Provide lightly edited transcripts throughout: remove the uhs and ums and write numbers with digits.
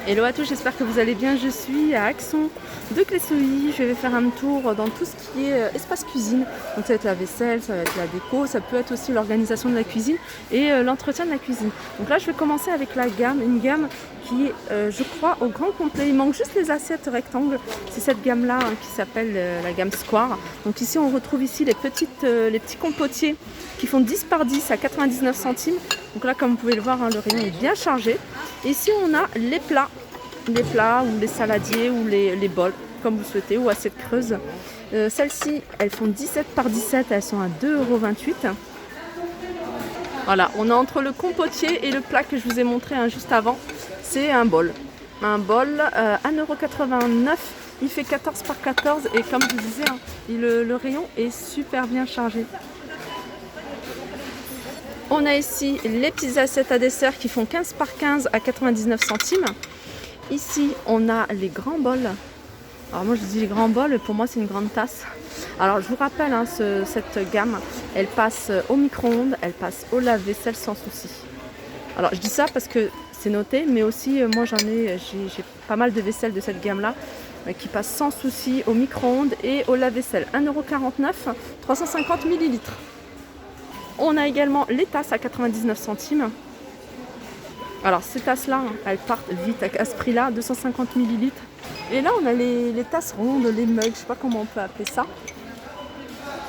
Hello à tous, j'espère que vous allez bien. Je suis à Axon de Clessouilly. Je vais faire un tour dans tout ce qui est espace cuisine. Donc ça va être la vaisselle, ça va être la déco, ça peut être aussi l'organisation de la cuisine et l'entretien de la cuisine. Donc là je vais commencer avec la gamme, une gamme qui est je crois au grand complet. Il manque juste les assiettes rectangles. C'est cette gamme là qui s'appelle la gamme Square. Donc ici on retrouve ici les petits compotiers qui font 10 par 10 à 99 centimes. Donc là comme vous pouvez le voir, le rayon est bien chargé. Ici on a les plats ou les saladiers ou les bols comme vous souhaitez ou assiettes creuses. Celles-ci elles font 17 par 17, elles sont à 2,28 €. Voilà, on est entre le compotier et le plat que je vous ai montré juste avant. C'est un bol. Un bol 1,89 €. Il fait 14 par 14 et comme je vous disais, le rayon est super bien chargé. On a ici les petites assiettes à dessert qui font 15 par 15 à 99 centimes. Ici, on a les grands bols. Alors moi je dis les grands bols, pour moi c'est une grande tasse. Alors je vous rappelle, cette gamme, elle passe au micro-ondes, elle passe au lave-vaisselle sans souci. Alors je dis ça parce que c'est noté, mais aussi moi j'ai pas mal de vaisselle de cette gamme-là qui passe sans souci au micro-ondes et au lave-vaisselle. 1,49 €, 350 ml. On a également les tasses à 99 centimes. Alors ces tasses-là, elles partent vite à ce prix-là, 250 ml. Et là, on a les tasses rondes, les mugs, je ne sais pas comment on peut appeler ça.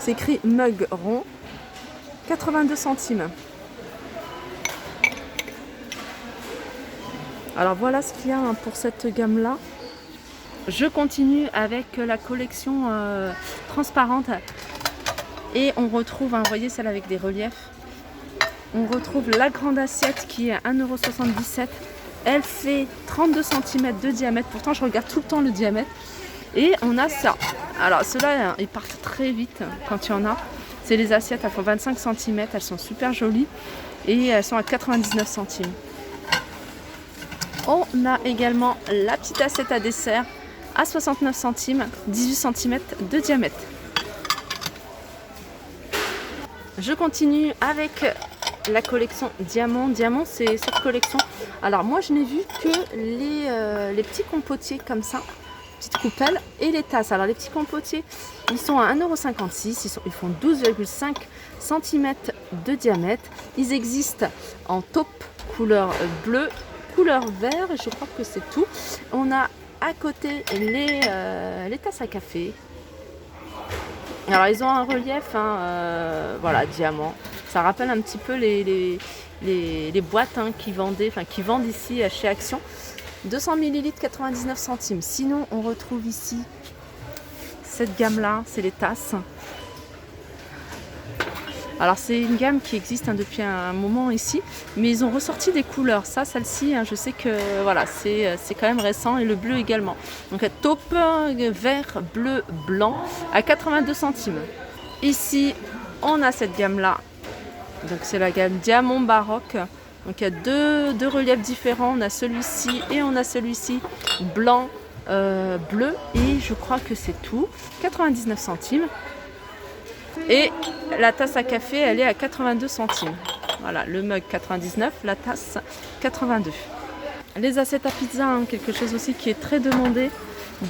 C'est écrit mug rond, 82 centimes. Alors voilà ce qu'il y a pour cette gamme-là. Je continue avec la collection transparente. Et on retrouve, vous voyez celle avec des reliefs. On retrouve la grande assiette qui est à 1,77 €. Elle fait 32 cm de diamètre. Pourtant, je regarde tout le temps le diamètre. Et on a ça. Alors, ceux-là, ils partent très vite quand il y en a. C'est les assiettes, elles font 25 cm. Elles sont super jolies. Et elles sont à 99 centimes. On a également la petite assiette à dessert à 69 centimes, 18 cm de diamètre. Je continue avec la collection Diamant. Diamant, c'est cette collection. Alors moi je n'ai vu que les petits compotiers comme ça, petites coupelles, et les tasses. Alors les petits compotiers, ils sont à 1,56 €, ils font 12,5 cm de diamètre. Ils existent en taupe couleur bleu, couleur vert, et je crois que c'est tout. On a à côté les tasses à café. Alors ils ont un relief, voilà, diamant. Ça rappelle un petit peu les boîtes qui vendent ici chez Action. 200 ml, 99 centimes. Sinon, on retrouve ici cette gamme-là, c'est les tasses. Alors c'est une gamme qui existe depuis un moment ici, mais ils ont ressorti des couleurs. Celle-ci, je sais que voilà, c'est quand même récent, et le bleu également. Donc taupe, vert, bleu, blanc à 82 centimes. Ici, on a cette gamme-là. Donc c'est la gamme Diamant Baroque. Donc il y a deux reliefs différents. On a celui-ci et on a celui-ci blanc, bleu, et je crois que c'est tout. 99 centimes. Et la tasse à café, elle est à 82 centimes. Voilà, le mug 99, la tasse 82. Les assiettes à pizza, quelque chose aussi qui est très demandé.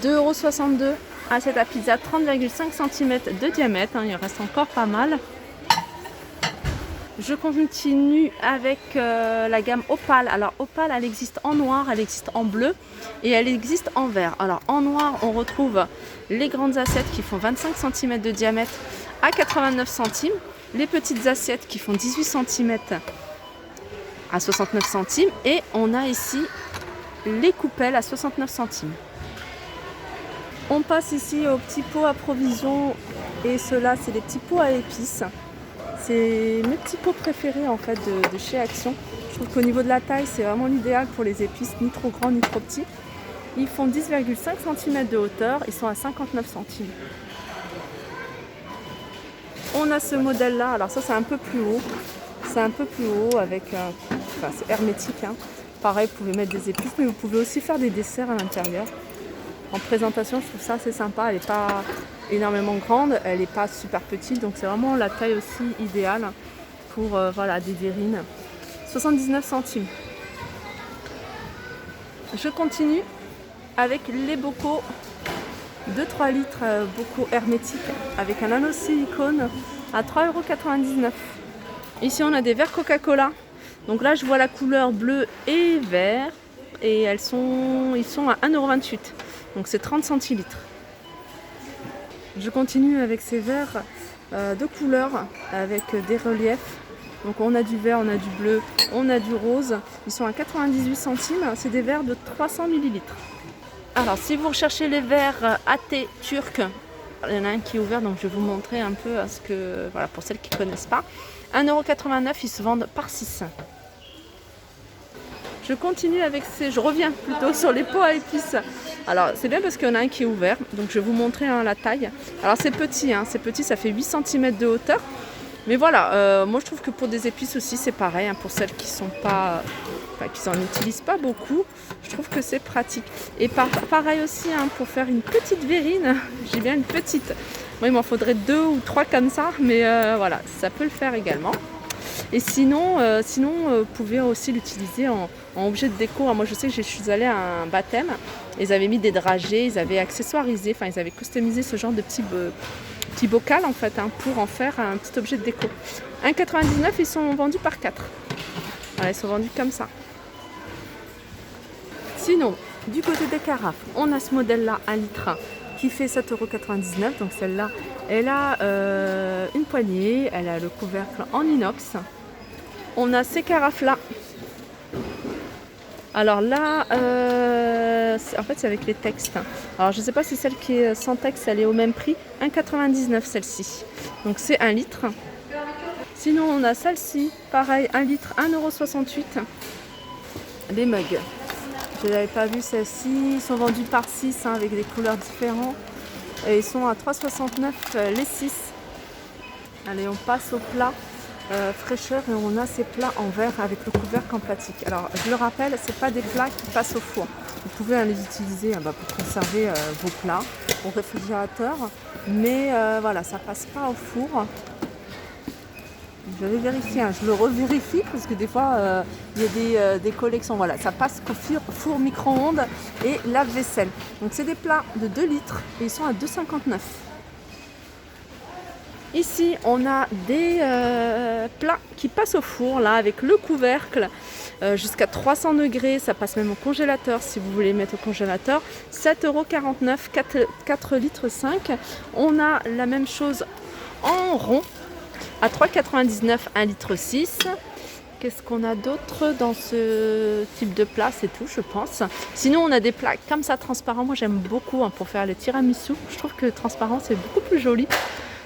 2,62 €. Assiette à pizza, 30,5 cm de diamètre. Il en reste encore pas mal. Je continue avec la gamme Opale. Alors Opale, elle existe en noir, elle existe en bleu et elle existe en vert. Alors en noir, on retrouve les grandes assiettes qui font 25 cm de diamètre à 89 centimes. Les petites assiettes qui font 18 cm à 69 centimes. Et on a ici les coupelles à 69 centimes. On passe ici aux petits pots à provisions, et ceux-là, c'est les petits pots à épices. C'est mes petits pots préférés en fait de chez Action. Je trouve qu'au niveau de la taille, c'est vraiment l'idéal pour les épices, ni trop grands ni trop petits. Ils font 10,5 cm de hauteur, ils sont à 59 centimes. On a ce modèle-là, alors ça c'est un peu plus haut. C'est un peu plus haut avec, c'est hermétique. Pareil, vous pouvez mettre des épices, mais vous pouvez aussi faire des desserts à l'intérieur. En présentation, je trouve ça assez sympa. Elle n'est pas énormément grande, elle n'est pas super petite, donc c'est vraiment la taille aussi idéale pour des terrines. 79 centimes. Je continue avec les bocaux de 3 litres, bocaux hermétiques avec un anneau de silicone à 3,99 €. Ici on a des verres Coca-Cola. Donc là je vois la couleur bleu et vert et ils sont à 1,28 €. Donc c'est 30 centilitres. Je continue avec ces verres de couleurs avec des reliefs. Donc on a du vert, on a du bleu, on a du rose. Ils sont à 98 centimes. C'est des verres de 300 millilitres. Alors si vous recherchez les verres AT turcs, il y en a un qui est ouvert, donc je vais vous montrer un peu voilà, pour celles qui ne connaissent pas. 1,89 €, ils se vendent par 6. Je continue avec je reviens plutôt sur les pots à épices. Alors c'est bien parce qu'il y en a un qui est ouvert, donc je vais vous montrer la taille. Alors c'est petit, ça fait 8 cm de hauteur. Mais voilà, moi je trouve que pour des épices aussi c'est pareil, pour celles qui sont pas, qui n'en utilisent pas beaucoup, je trouve que c'est pratique. Et pareil aussi pour faire une petite verrine, j'ai bien une petite. Moi il m'en faudrait 2 ou 3 comme ça, mais voilà, ça peut le faire également. Et sinon, vous pouvez aussi l'utiliser en objet de déco. Moi je sais que je suis allée à un baptême, ils avaient mis des dragées, ils avaient accessoirisé, ils avaient customisé ce genre de petit bocal en fait, pour en faire un petit objet de déco. 1,99 €, ils sont vendus par 4. Voilà, ils sont vendus comme ça. Sinon, du côté des carafes, on a ce modèle-là, 1 litre, qui fait 7,99 €. Donc celle-là, elle a une poignée, elle a le couvercle en inox. On a ces carafes-là. Alors là, en fait c'est avec les textes. Alors je ne sais pas si celle qui est sans texte, elle est au même prix. 1,99 € celle-ci. Donc c'est 1 litre. Sinon on a celle-ci, pareil, 1 litre, 1,68 €. Les mugs. Je ne l'avais pas vu celle-ci. Ils sont vendus par 6 avec des couleurs différentes. Et ils sont à 3,69 € les 6. Allez, on passe au plat. Fraîcheur, et on a ces plats en verre avec le couvercle en plastique. Alors je le rappelle, c'est pas des plats qui passent au four. Vous pouvez les utiliser pour conserver vos plats au réfrigérateur, mais voilà, ça passe pas au four. Je vais vérifier, je le revérifie parce que des fois il y a des collections. Voilà, ça passe qu'au four micro-ondes et lave-vaisselle. Donc c'est des plats de 2 litres et ils sont à 2,59 €. Ici, on a des plats qui passent au four, là, avec le couvercle jusqu'à 300 degrés. Ça passe même au congélateur si vous voulez mettre au congélateur. 7,49 €, 4 litres 5. On a la même chose en rond à 3,99 €, 1 litre 6. Qu'est-ce qu'on a d'autre dans ce type de plat? C'est tout, je pense. Sinon, on a des plats comme ça, transparents. Moi, j'aime beaucoup pour faire le tiramisu. Je trouve que transparent, c'est beaucoup plus joli.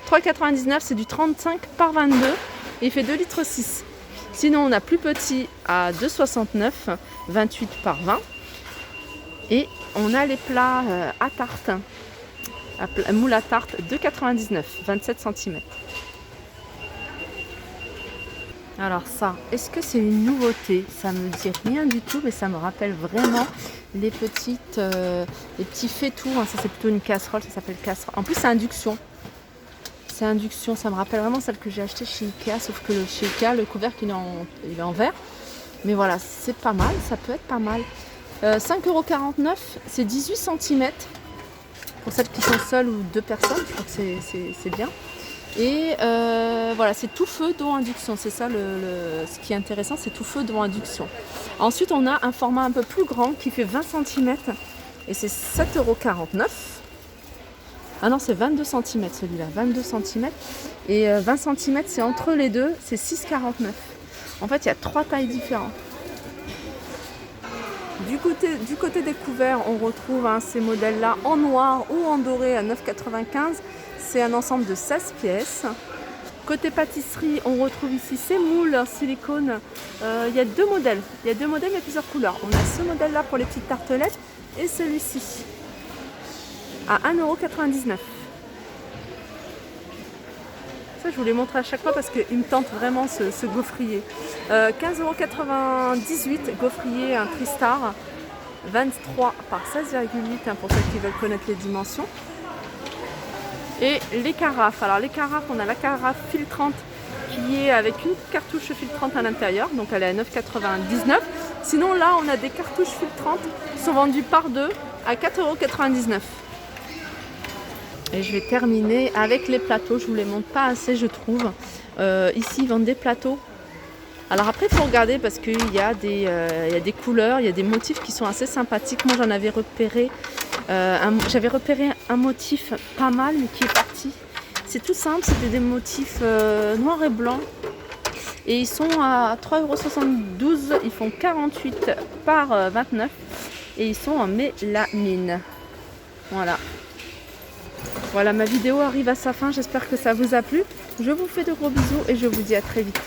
3,99 €, c'est du 35 par 22 et il fait 2 litres 6. Sinon on a plus petit à 2,69 €, 28 par 20. Et on a les plats à tarte, moule à tarte, 2,99 €, 27 cm. Alors ça, est-ce que c'est une nouveauté? Ça me dit rien du tout, mais ça me rappelle vraiment les petits faitout. Ça c'est plutôt une casserole, ça s'appelle casserole. En plus c'est induction. C'est induction, ça me rappelle vraiment celle que j'ai achetée chez Ikea, sauf que chez Ikea, le couvercle il est en verre. Mais voilà, c'est pas mal, ça peut être pas mal. 5,49 €, c'est 18 cm. Pour celles qui sont seules ou 2 personnes, je crois que c'est bien. Et voilà, c'est tout feu d'eau induction. C'est ça ce qui est intéressant, c'est tout feu d'eau induction. Ensuite, on a un format un peu plus grand qui fait 20 cm et c'est 7,49 €. Ah non, c'est 22 cm celui-là, 22 cm. Et 20 cm, c'est entre les deux, c'est 6,49 €. En fait, il y a 3 tailles différentes. Du côté des couverts, on retrouve ces modèles-là en noir ou en doré à 9,95 €. C'est un ensemble de 16 pièces. Côté pâtisserie, on retrouve ici ces moules en silicone. Il y a 2 modèles. Il y a plusieurs couleurs. On a ce modèle-là pour les petites tartelettes et celui-ci à 1,99 €. Ça, je vous les montre à chaque fois parce qu'il me tente vraiment ce gaufrier. 15,98 € gaufrier, un Tristar. 23 par 16,8 pour ceux qui veulent connaître les dimensions. Et les carafes. Alors les carafes, on a la carafe filtrante qui est avec une cartouche filtrante à l'intérieur. Donc elle est à 9,99 €. Sinon là on a des cartouches filtrantes qui sont vendues par deux à 4,99 €. Et je vais terminer avec les plateaux, je vous les montre pas assez je trouve. Ici ils vendent des plateaux. Alors après il faut regarder parce qu'il y a des couleurs, il y a des motifs qui sont assez sympathiques. Moi j'en avais repéré, j'avais repéré un motif pas mal mais qui est parti. C'est tout simple, c'était des motifs noirs et blancs. Et ils sont à 3,72 €, ils font 48 par 29 et ils sont en mélamine. Voilà. Voilà, ma vidéo arrive à sa fin, j'espère que ça vous a plu. Je vous fais de gros bisous et je vous dis à très vite.